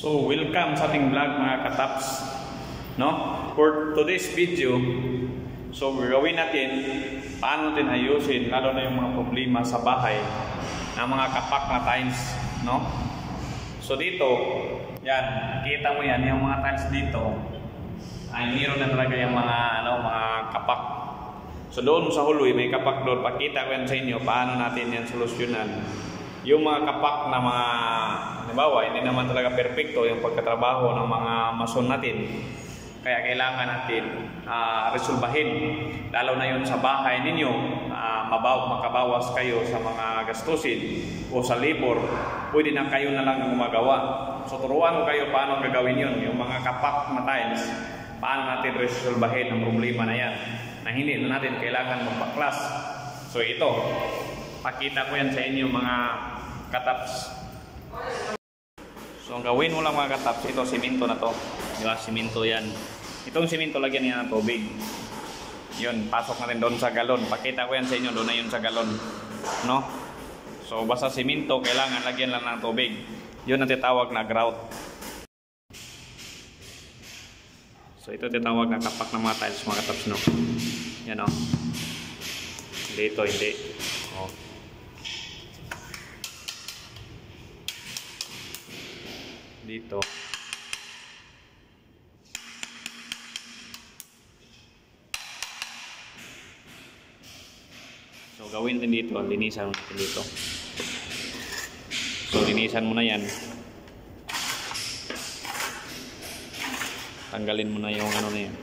So, welcome sa ating vlog mga kataps. No? For today's video, so gagawin natin paano natin ayusin lalo na yung mga problema sa bahay ng mga kapak na tiles, no? So dito, yan, nakita mo yan, yung mga tiles dito ay meron na talaga yung mga mga kapak. So doon sa huloy may kapak doon. Pakita ko yan sa inyo paano natin yan solusyonan. Yung mga kapak na mga halimbawa, hindi naman talaga perfecto yung pagkatrabaho ng mga mason natin. Kaya kailangan natin resolbahin. Lalo na yun sa bahay ninyo, makabawas kayo sa mga gastusin o sa labor. Pwede na kayo na lang gumagawa. So turuan ko kayo paano gagawin yun. Yung mga kapak na tiles, paano natin resolbahin ang problema na yan. Na hindi na natin kailangan magpaklas. So ito, pakita ko yan sa inyo mga kataps. So ang gawin mo lang mga kataps, ito simento na to. Diba? Simento yan. Itong simento lagyan niya ng tubig. Yun, pasok natin doon sa galon. Pakita ko yan sa inyo, doon na yun sa galon. No? So basta simento, kailangan lagyan lang ng tubig. Yun ang titawag na grout. So ito titawag na kapak ng mga tiles mga kataps, no? Yan o. Dito, hindi. O. Dito. So gawin din dito, linisan mo natin dito. So linisan mo na yan. Tanggalin mo na yung ano na yan.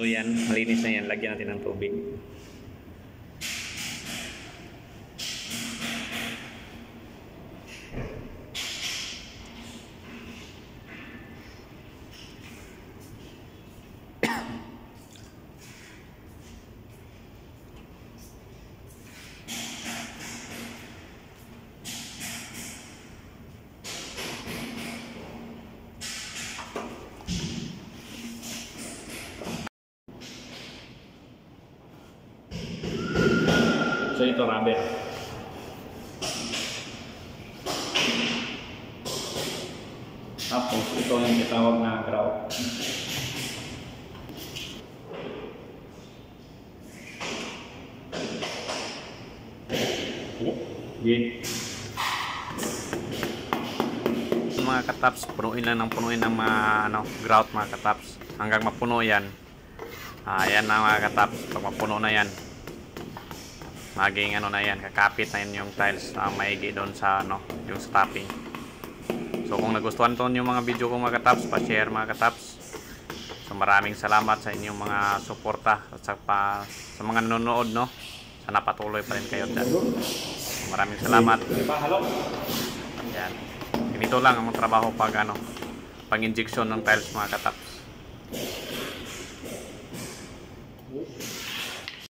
So yan, malinis na yan. Lagyan natin ng tubig. So ito rubber. Tapos ito yung tinatawag na grout. Okay. Mga kataps, punuin lang ng punuin ng mga grout mga kataps. Hanggang mapuno yan. Ayan na mga kataps. Pag mapuno na yan, maging na yan, kakapit na yan yung tiles maigi doon sa yung sa topping. So kung nagustuhan to yung mga video ko mga kataps, pa-share mga kataps. So maraming salamat sa inyong mga suporta at sa mga nanonood, no. Sana patuloy pa rin kayo dyan. So, maraming salamat. Yan. Ganito lang ang trabaho pag pang-injection ng tiles mga kataps.